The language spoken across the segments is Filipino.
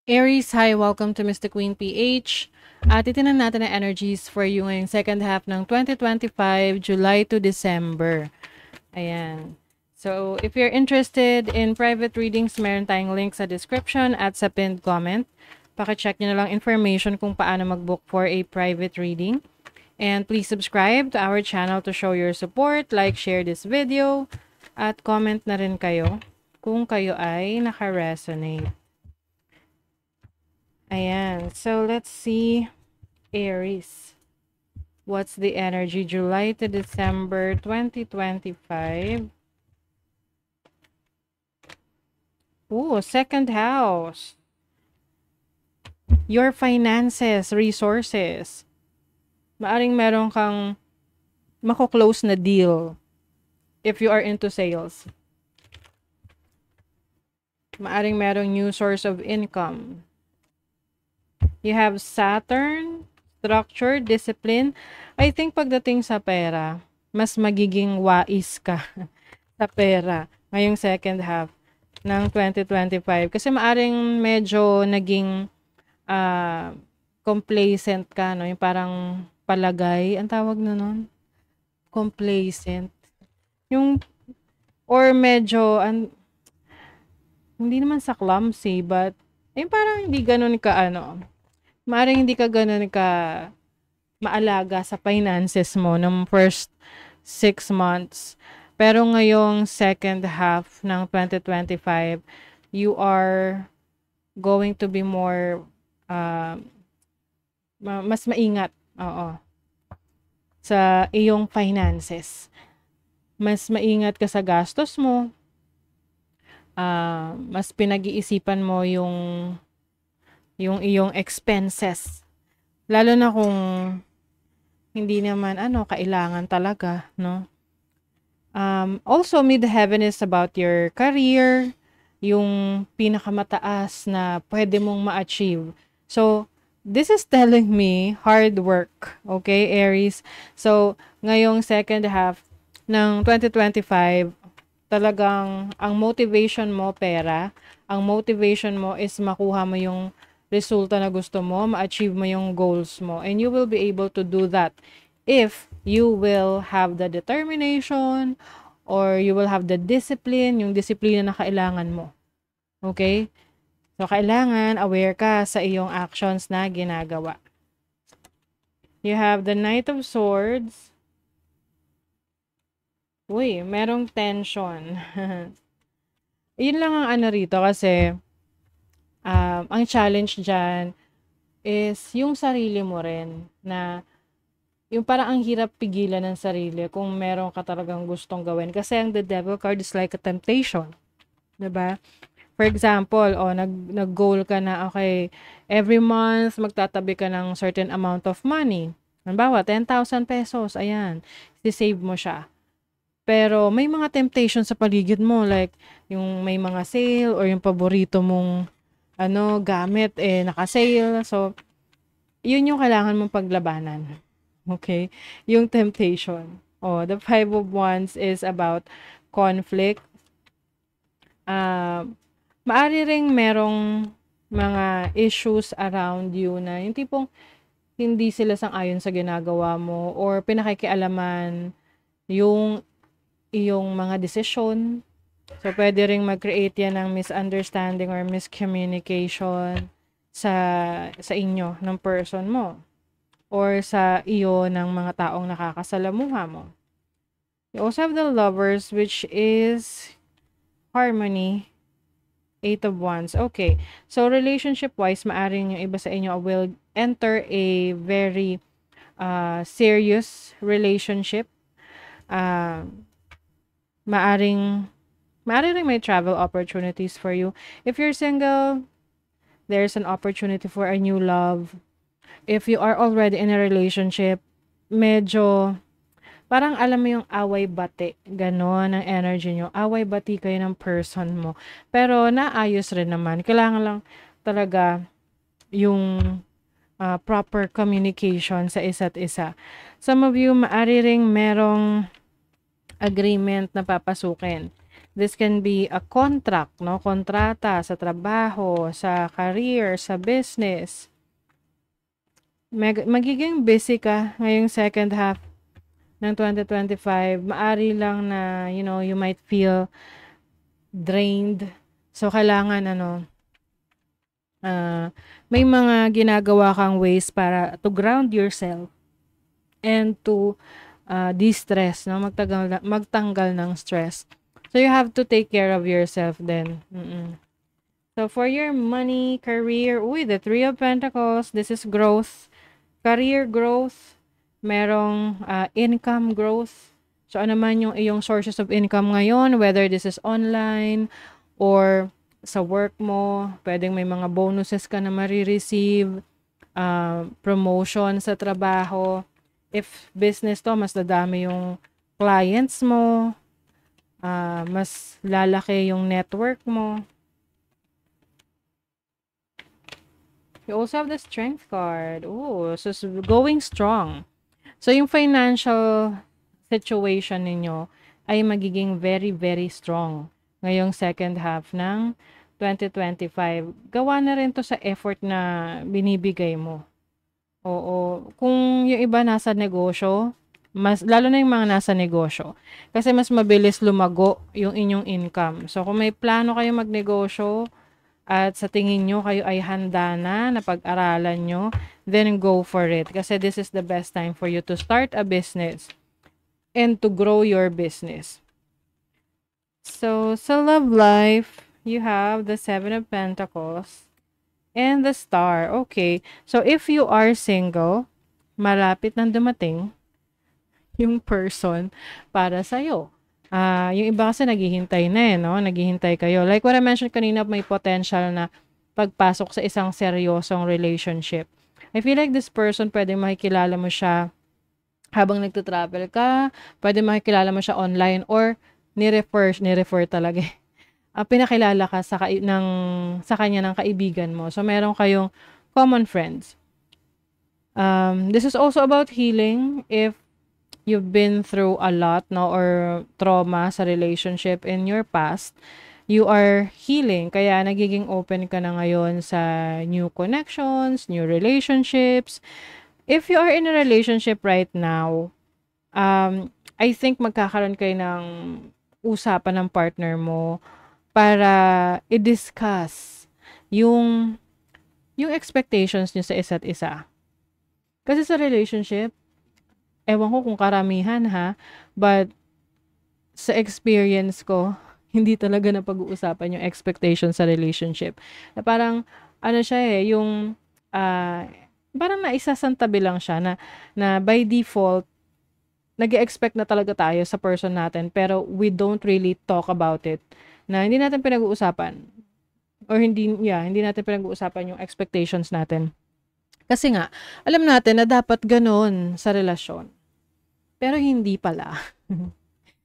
Aries, hi, welcome to Mr. Queen PH. Titinan natin ang energies for you ngayong second half ng 2025, July to December. Ayan. So, if you're interested in private readings, meron tayong link sa description at sa pinned comment. Pakicheck nyo na lang information kung paano mag-book for a private reading. And please subscribe to our channel to show your support, like, share this video, at comment na rin kayo kung kayo ay naka-resonate. Ayan. So, let's see. Aries. What's the energy? July to December 2025. Ooh, second house. Your finances, resources. Maaring meron kang mako-close na deal if you are into sales. Maaring merong new source of income. You have Saturn, structure, discipline. I think pagdating sa pera, mas magiging wais ka sa pera ngayong second half ng 2025. Kasi maaring medyo naging complacent ka, no? Yung parang palagay, ang tawag na nun? Complacent. Yung, or medyo, hindi naman sa clumsy, but, yung parang hindi ganun ka, maaring hindi ka ganun ka maalaga sa finances mo ng first 6 months. Pero ngayong second half ng 2025, you are going to be more, mas maingat, sa iyong finances. Mas maingat ka sa gastos mo. Mas pinag-iisipan mo yung iyong expenses. Lalo na kung hindi naman kailangan talaga, no? Also, mid-heaven is about your career, yung pinakamataas na pwede mong ma-achieve. So, this is telling me hard work, okay, Aries? So, ngayong second half ng 2025, talagang ang motivation mo pera, ang motivation mo is makuha mo yung resulta na gusto mo, ma-achieve mo yung goals mo. And you will be able to do that if you will have the determination or you will have the discipline, yung disiplina na kailangan mo. Okay? So, kailangan aware ka sa iyong actions na ginagawa. You have the Knight of Swords. Uy, merong tension. Yun lang ang rito kasi ang challenge dyan is yung sarili mo rin na yung parang ang hirap pigilan ng sarili kung meron ka talagang gustong gawin. Kasi ang the devil card is like a temptation. Diba? For example, nag-goal ka na, okay, every month magtatabi ka ng certain amount of money. Halimbawa, 10,000 pesos, ayan, sisave mo siya. Pero may mga temptation sa paligid mo, like yung may mga sale or yung paborito mong gamit, naka-sale. So, yun yung kailangan mong paglabanan. Okay? Yung temptation. The Five of Wands is about conflict. Maari ring merong mga issues around you na yung tipong hindi sila sang-ayon sa ginagawa mo or pinakikialaman yung iyong mga desisyon. So, pwede ring mag-create yan ng misunderstanding or miscommunication sa inyo ng person mo or sa iyo ng mga taong nakakasalamuha mo. You also have the Lovers, which is harmony, 8 of Wands. Okay. So, relationship-wise, maaring yung iba sa inyo will enter a very serious relationship. Maaring may travel opportunities for you. If you're single, there's an opportunity for a new love. If you are already in a relationship, medyo parang alam mo yung away-bati. Ganon ang energy nyo. Away-bati kayo ng person mo. Pero naayos rin naman. Kailangan lang talaga yung proper communication sa isa't isa. Some of you, maari ring merong agreement na papasukin This can be a contract, no? Kontrata sa trabaho, sa career, sa business. Magiging busy ka ngayong second half ng 2025. Maari lang na, you might feel drained. So, kailangan, may mga ginagawa kang ways para to ground yourself and to de-stress, no? Magtanggal ng stress. So, you have to take care of yourself then. So, for your money, career, the Three of Pentacles, this is growth, career growth, merong income growth. So, ano man yung iyong sources of income ngayon, whether this is online or sa work mo, pwedeng may mga bonuses ka na marireceive, promotion sa trabaho. If business to, mas dadami yung clients mo, mas lalaki yung network mo. You also have the Strength card. So going strong. So yung financial situation ninyo ay magiging very, very strong ngayong second half ng 2025. Gawa na rin to sa effort na binibigay mo. Oo. Kung yung iba nasa negosyo, lalo na yung mga nasa negosyo, kasi mas mabilis lumago yung inyong income. So, kung may plano kayo magnegosyo at sa tingin nyo kayo ay handa na pag-aralan nyo, then go for it. Kasi this is the best time for you to start a business and to grow your business. So, sa love life, you have the Seven of Pentacles and the Star. Okay. So, if you are single, malapit nang dumating yung person para sa'yo. Yung iba kasi naghihintay na no? Naghihintay kayo. Like what I mentioned kanina, may potential na pagpasok sa isang seryosong relationship. I feel like this person, pwede makikilala mo siya habang nagto-travel ka, pwede makikilala mo siya online, or ni-refer talaga. Pinakilala ka sa kanya ng kaibigan mo. So, meron kayong common friends. This is also about healing. If you've been through a lot, no, or trauma sa relationship in your past, you are healing. Kaya nagiging open ka na ngayon sa new connections, new relationships. If you are in a relationship right now, I think magkakaroon kayo ng usapan ng partner mo para i-discuss yung expectations niyo sa isa't isa. Kasi sa relationship, ewan ko kung karamihan but sa experience ko, hindi talaga na pag-uusapan yung expectations sa relationship. Na parang, siya yung, parang naisasantabi lang siya na by default, nag-expect na talaga tayo sa person natin, pero we don't really talk about it. Na hindi natin pinag-uusapan. Or hindi natin pinag-uusapan yung expectations natin. Kasi nga, alam natin na dapat ganun sa relasyon. Pero hindi pala.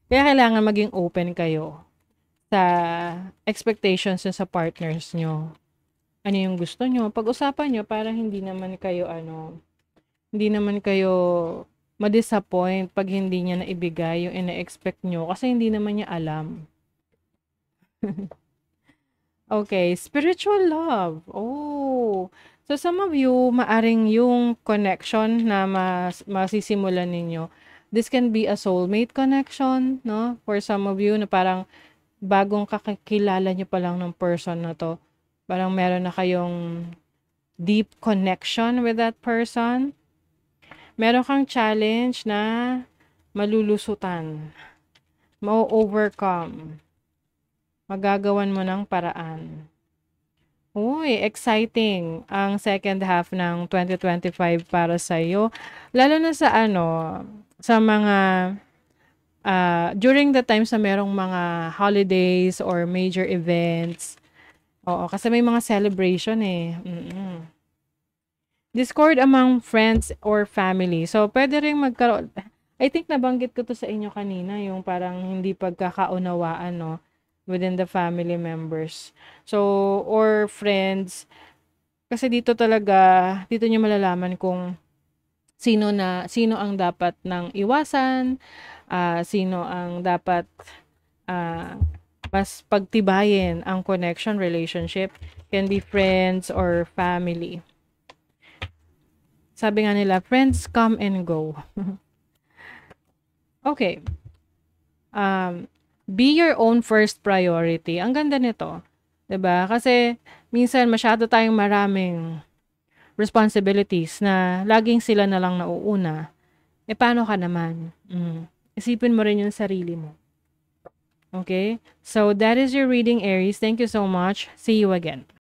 Kaya kailangan maging open kayo sa expectations nyo sa partners nyo. Ano yung gusto nyo? Pag-usapan nyo para hindi naman kayo ma-disappoint pag hindi niya naibigay yung ina-expect nyo kasi hindi naman niya alam. Okay, spiritual love. So some of you, maaring yung connection na masisimulan ninyo, this can be a soulmate connection, no? For some of you na parang bagong kakilala nyo pa lang ng person na to. Parang meron na kayong deep connection with that person. Meron kang challenge na malulusutan. Ma-overcome. Magagawan mo ng paraan. Exciting ang second half ng 2025 para sa iyo. Lalo na sa sa mga during the times na merong mga holidays or major events. Kasi may mga celebration Discord among friends or family. So, pwede rin magkaroon. I think nabanggit ko to sa inyo kanina, yung parang hindi pagkakaunawaan, no? Within the family members. So, or friends. Kasi dito nyo malalaman kung sino ang dapat nang iwasan, sino ang dapat mas pagtibayin ang connection, relationship, can be friends or family. Sabi nga nila, friends come and go. Okay. Be your own first priority. Ang ganda nito. 'Di ba? Kasi minsan masyado tayong maraming responsibilities na laging sila na lang nauuna. Paano ka naman? Isipin mo rin yung sarili mo. Okay? So, that is your reading, Aries. Thank you so much. See you again.